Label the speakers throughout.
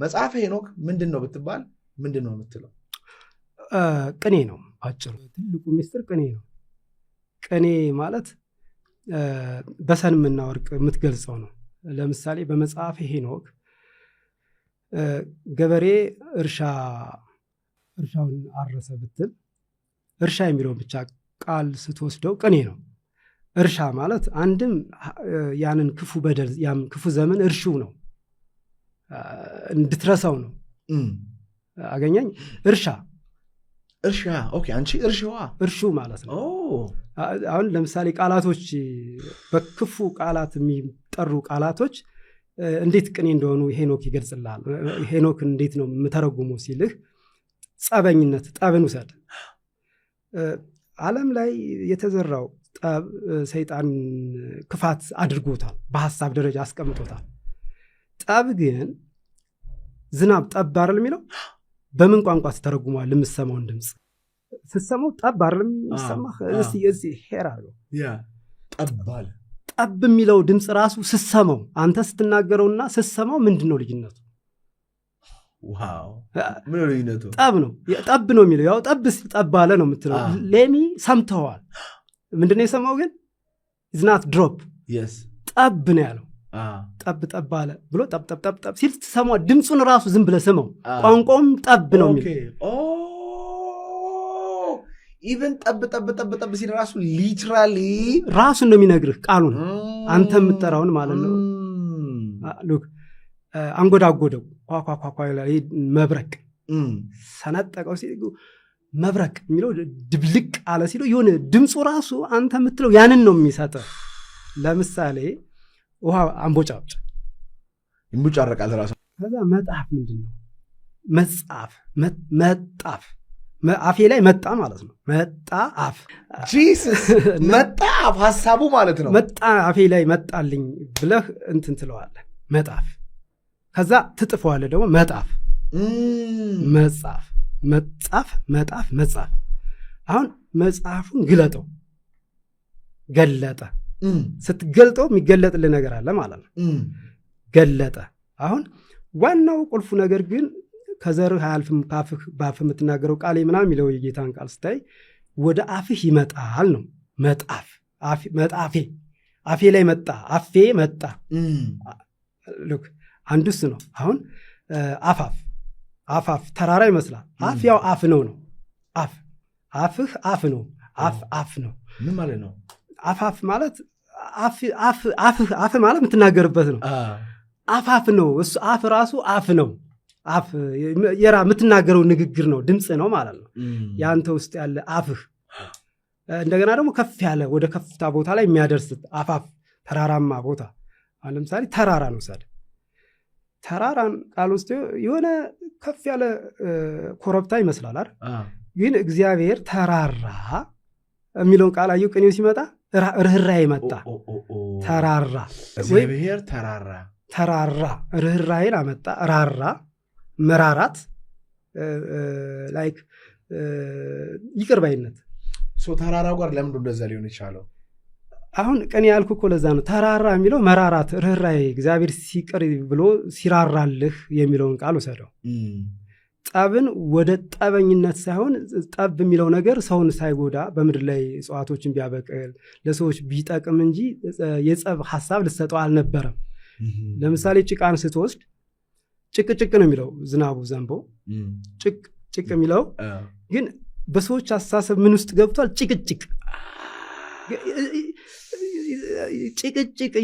Speaker 1: መጽሐፈ ሄኖክ ምንድነው ብትባል ምንድነው የምትለው?
Speaker 2: ቅኔ ነው አጭሩ። ትልቁ ሚስጥር ቅኔ ነው። ቅኔ ማለት በሰንምና ወርቅ የምትገልጸው ነው። ለምሳሌ በመጽሐፈ ሄኖክ ገበሬ እርሻውን አረሰ ብትል እርሻ የሚለውን ብቻ ቃል ስትወስደው ቅኔ ነው። እርሻ ማለት አንድም ያንን ክፉ በደል ክፉ ዘመን እርሹ ነው እንድትረሳው ነው። አገኘኝ እርሻ
Speaker 1: ኦኬ አንቺ እርሹ
Speaker 2: ማለት ነው። አሁን ለምሳሌ ቃላቶች በክፉ ቃላት የሚጠሩ ቃላቶች እንዴት ቅኔ እንደሆኑ ሄኖክ ይገልጽልሃል። ሄኖክ እንዴት ነው የምተረጉመው ሲልህ ጸበኝነት ጠብን ውሰድ። ዓለም ላይ የተዘራው ጠብ ሰይጣን ክፋት አድርጎታል፣ በሐሳብ ደረጃ አስቀምጦታል። ጠብ ግን ዝናብ ጠብ አይደል የሚለው? በምን ቋንቋ ተተረጉሟል? የምትሰማውን ድምፅ ስትሰማው ጠብ አይደል የሚሰማህ? እስቲ ሄር አድርገው
Speaker 1: ጠባል
Speaker 2: ጠብ የሚለው ድምፅ ራሱ ስትሰማው አንተ ስትናገረውና ስትሰማው ምንድነው ልዩነቱ?
Speaker 1: ዋው ምን ነው ልዩነቱ?
Speaker 2: ጠብ ነው ጠብ ነው የሚለው። ያው ጠብ ሲል ጠብ አለ ነው የምትለው። ሌሚ ሰምተዋል። ምንድነው የሰማው ግን? is not drop ጠብ ነው ያለው። ጠብ ጠብ አለ ብሎ ጠብ ጠብ ጠብ ጠብ ሲል ትሰማው። ድምፁን ራሱ ዝም ብለህ ስማው። ቋንቋውም ጠብ ነው የሚለው።
Speaker 1: ኢቨን ጠብ ጠብ ጠብ ጠብ ሲል ራሱ ሊትራሊ
Speaker 2: ራሱን ነው የሚነግርህ ቃሉን አንተ የምትጠራውን ማለት ነው። ሉክ አንጎዳጎደው ኳኳኳኳ ይላል መብረቅ ሰነጠቀው ሲል መብረቅ የሚለው ድብልቅ አለ ሲሉ የሆነ ድምፁ ራሱ አንተ የምትለው ያንን ነው የሚሰጠው። ለምሳሌ ውሃ አንቦጫጭ
Speaker 1: ይንቦጫረቃል ራሱ።
Speaker 2: ከዛ መጣፍ ምንድነው? መጻፍ መጣፍ አፌ ላይ መጣ ማለት ነው። መጣ አፍ
Speaker 1: ጂሰስ መጣ አፍ ሐሳቡ ማለት ነው።
Speaker 2: መጣ አፌ ላይ መጣልኝ ብለህ እንትን ትለዋለህ መጣፍ። ከዛ ትጥፈዋለህ ደግሞ መጣፍ መጻፍ መጻፍ መጣፍ መጻፍ። አሁን መጽሐፉን ግለጠው ገለጠ። ስትገልጠው የሚገለጥልህ ነገር አለ ማለት ነው። ገለጠ። አሁን ዋናው ቁልፉ ነገር ግን ከዘርህ አያልፍም በአፍህ የምትናገረው ቃል ምናምን የሚለው የጌታን ቃል ስታይ ወደ አፍህ ይመጣል ነው። መጣፍ መጣፌ አፌ ላይ መጣ አፌ መጣ። ሉክ አንዱስ ነው። አሁን አፋፍ ተራራ ይመስላል። አፍ ያው አፍ ነው። አፍህ አፍ ነው። አፍ ነው።
Speaker 1: ምን ማለት ነው?
Speaker 2: አፍ ማለት አፍ ማለት የምትናገርበት ነው። አፍ ነው። እሱ አፍ ራሱ አፍ ነው። አፍ የምትናገረው ንግግር ነው፣ ድምፅ ነው ማለት ነው። ያንተ ውስጥ ያለ አፍህ እንደገና ደግሞ ከፍ ያለ ወደ ከፍታ ቦታ ላይ የሚያደርስ አፋፍ ተራራማ ቦታ። አሁን ለምሳሌ ተራራን ውሰድ። ተራራን ቃል ውስጥ የሆነ ከፍ ያለ ኮረብታ ይመስላል አይደል? ግን እግዚአብሔር ተራራ የሚለውን ቃል አየው። ቅኔው ሲመጣ ርህራሄ መጣ። ተራራ
Speaker 1: እግዚአብሔር
Speaker 2: ተራራ ርህራሄን አመጣ። ራራ መራራት ላይክ ይቅር ባይነት።
Speaker 1: ተራራው ጋር ለምን እንደዛ ሊሆን ይችላል?
Speaker 2: አሁን ቅኔ ያልኩ እኮ ለዛ ነው። ተራራ የሚለው መራራት ርህራሄ እግዚአብሔር ሲቅር ብሎ ሲራራልህ የሚለውን ቃል ወሰደው። ጠብን ወደ ጠበኝነት ሳይሆን ጠብ የሚለው ነገር ሰውን ሳይጎዳ በምድር ላይ እጽዋቶችን ቢያበቅል ለሰዎች ቢጠቅም እንጂ የጸብ ሐሳብ ልሰጠው አልነበረም። ለምሳሌ ጭቃን ስትወስድ ጭቅጭቅ ነው የሚለው ዝናቡ ዘንቦ ጭቅ የሚለው ግን በሰዎች አስተሳሰብ ምን ውስጥ ገብቷል? ጭቅጭቅ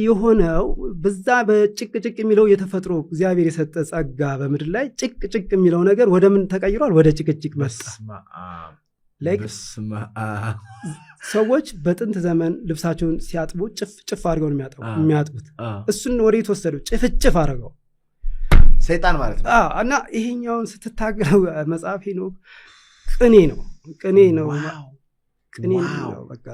Speaker 2: የሆነው በዛ በጭቅጭቅ የሚለው የተፈጥሮ እግዚአብሔር የሰጠ ጸጋ በምድር ላይ ጭቅጭቅ የሚለው ነገር ወደ ምን ተቀይሯል? ወደ ጭቅጭቅ መጣ። ሰዎች በጥንት ዘመን ልብሳቸውን ሲያጥቡ ጭፍ አድርገው የሚያጥቡት እሱን ወደ የተወሰደው ጭፍጭፍ አድርገው
Speaker 1: ሰይጣን ማለት ነው።
Speaker 2: እና ይሄኛውን ስትታገለው መጽሐፍ ሄኖክ ቅኔ ነው። ቅኔ ነው በቃ